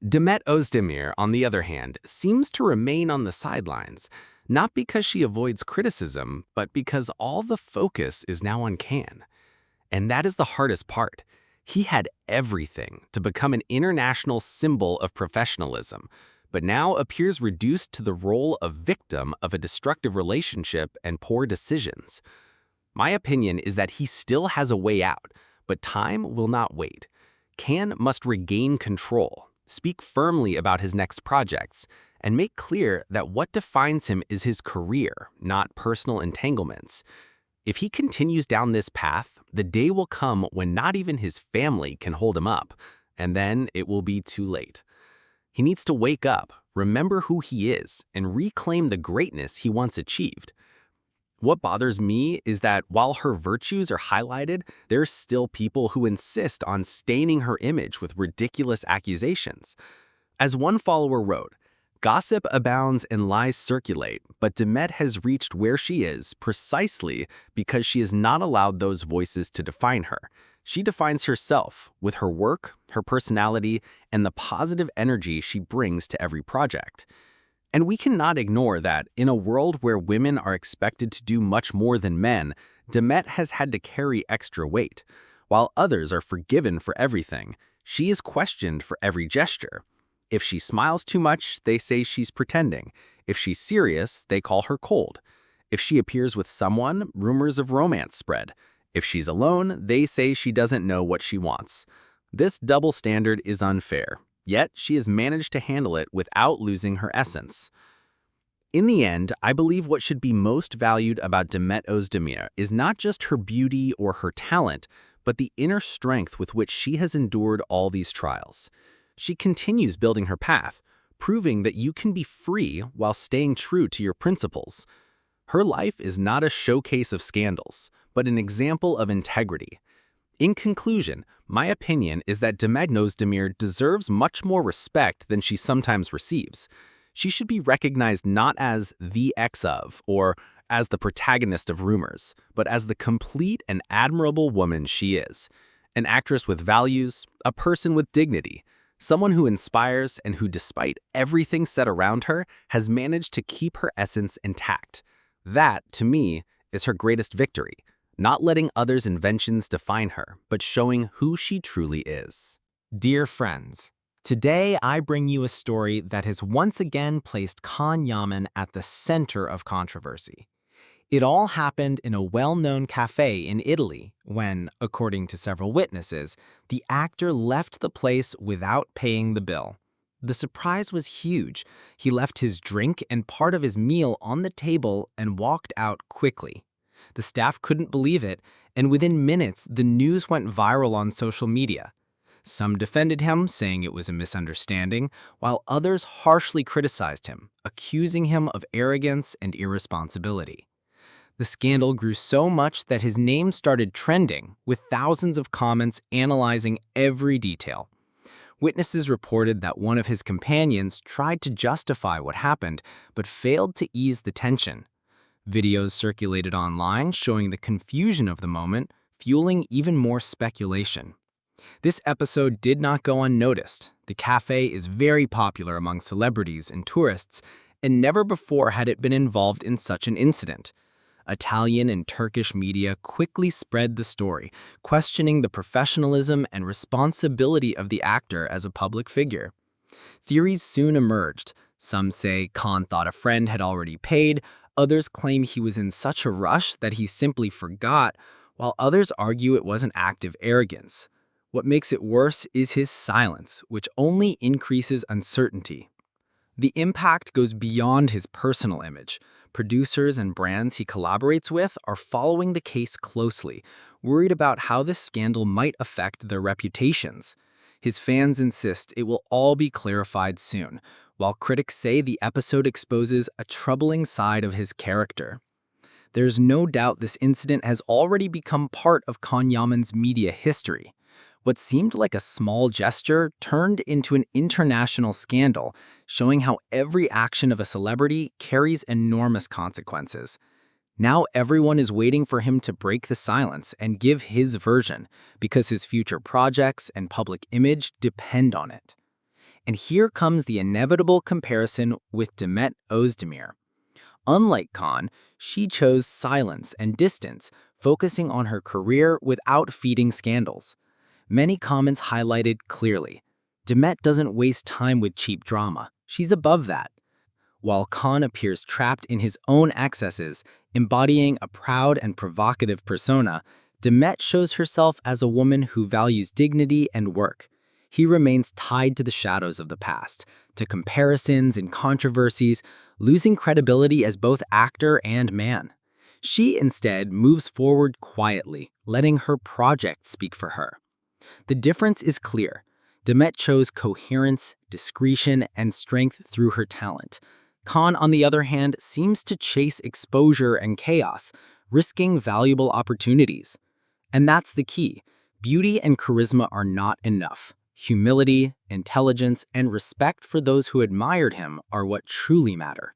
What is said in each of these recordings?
Demet Özdemir, on the other hand, seems to remain on the sidelines, not because she avoids criticism, but because all the focus is now on Can. And that is the hardest part. He had everything to become an international symbol of professionalism, but now appears reduced to the role of victim of a destructive relationship and poor decisions. My opinion is that he still has a way out, but time will not wait. Can must regain control, speak firmly about his next projects, and make clear that what defines him is his career, not personal entanglements. If he continues down this path, the day will come when not even his family can hold him up, and then it will be too late. He needs to wake up, remember who he is, and reclaim the greatness he once achieved. What bothers me is that while her virtues are highlighted, there's still people who insist on staining her image with ridiculous accusations. As one follower wrote, "Gossip abounds and lies circulate, but Demet has reached where she is precisely because she has not allowed those voices to define her. She defines herself with her work, her personality, and the positive energy she brings to every project." And we cannot ignore that in a world where women are expected to do much more than men, Demet has had to carry extra weight. While others are forgiven for everything, she is questioned for every gesture. If she smiles too much, they say she's pretending. If she's serious, they call her cold. If she appears with someone, rumors of romance spread. If she's alone, they say she doesn't know what she wants. This double standard is unfair. Yet, she has managed to handle it without losing her essence. In the end, I believe what should be most valued about Demet Özdemir is not just her beauty or her talent, but the inner strength with which she has endured all these trials. She continues building her path, proving that you can be free while staying true to your principles. Her life is not a showcase of scandals, but an example of integrity. In conclusion, my opinion is that Demet Özdemir deserves much more respect than she sometimes receives. She should be recognized not as the ex of or as the protagonist of rumors, but as the complete and admirable woman she is. An actress with values, a person with dignity, someone who inspires and who, despite everything said around her, has managed to keep her essence intact. That, to me, is her greatest victory. Not letting others' inventions define her, but showing who she truly is. Dear friends, today I bring you a story that has once again placed Khan Yaman at the center of controversy. It all happened in a well-known cafe in Italy when, according to several witnesses, the actor left the place without paying the bill. The surprise was huge. He left his drink and part of his meal on the table and walked out quickly. The staff couldn't believe it, and within minutes, the news went viral on social media. Some defended him, saying it was a misunderstanding, while others harshly criticized him, accusing him of arrogance and irresponsibility. The scandal grew so much that his name started trending, with thousands of comments analyzing every detail. Witnesses reported that one of his companions tried to justify what happened, but failed to ease the tension. Videos circulated online showing the confusion of the moment, fueling even more speculation. This episode did not go unnoticed. The cafe is very popular among celebrities and tourists, and never before had it been involved in such an incident. Italian and Turkish media quickly spread the story, questioning the professionalism and responsibility of the actor as a public figure. Theories soon emerged. Some say Khan thought a friend had already paid. Others claim he was in such a rush that he simply forgot, while others argue it was an act of arrogance. What makes it worse is his silence, which only increases uncertainty. The impact goes beyond his personal image. Producers and brands he collaborates with are following the case closely, worried about how this scandal might affect their reputations. His fans insist it will all be clarified soon, while critics say the episode exposes a troubling side of his character. There's no doubt this incident has already become part of Khan Yaman's media history. What seemed like a small gesture turned into an international scandal, showing how every action of a celebrity carries enormous consequences. Now everyone is waiting for him to break the silence and give his version, because his future projects and public image depend on it. And here comes the inevitable comparison with Demet Özdemir. Unlike Khan, she chose silence and distance, focusing on her career without feeding scandals. Many comments highlighted clearly. Demet doesn't waste time with cheap drama. She's above that. While Khan appears trapped in his own excesses, embodying a proud and provocative persona, Demet shows herself as a woman who values dignity and work. He remains tied to the shadows of the past, to comparisons and controversies, losing credibility as both actor and man. She instead moves forward quietly, letting her project speak for her. The difference is clear. Demet chose coherence, discretion, and strength through her talent. Khan, on the other hand, seems to chase exposure and chaos, risking valuable opportunities. And that's the key. Beauty and charisma are not enough. Humility, intelligence, and respect for those who admired him are what truly matter.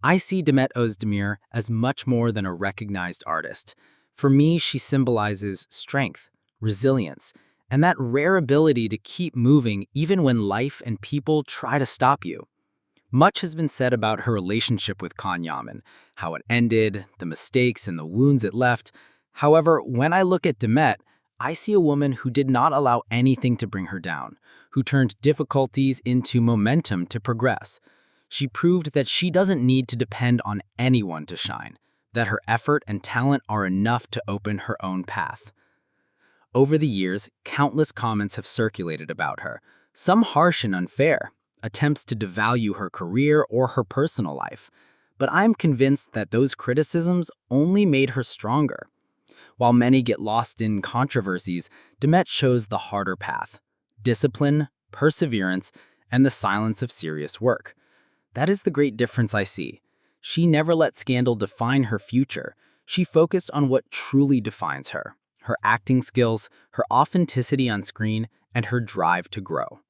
I see Demet Özdemir as much more than a recognized artist. For me, she symbolizes strength, resilience, and that rare ability to keep moving even when life and people try to stop you. Much has been said about her relationship with Khan Yaman, how it ended, the mistakes and the wounds it left. However, when I look at Demet, I see a woman who did not allow anything to bring her down, who turned difficulties into momentum to progress. She proved that she doesn't need to depend on anyone to shine, that her effort and talent are enough to open her own path. Over the years, countless comments have circulated about her, some harsh and unfair, attempts to devalue her career or her personal life. But I'm convinced that those criticisms only made her stronger. While many get lost in controversies, Demet chose the harder path: discipline, perseverance, and the silence of serious work. That is the great difference I see. She never let scandal define her future. She focused on what truly defines her: her acting skills, her authenticity on screen, and her drive to grow.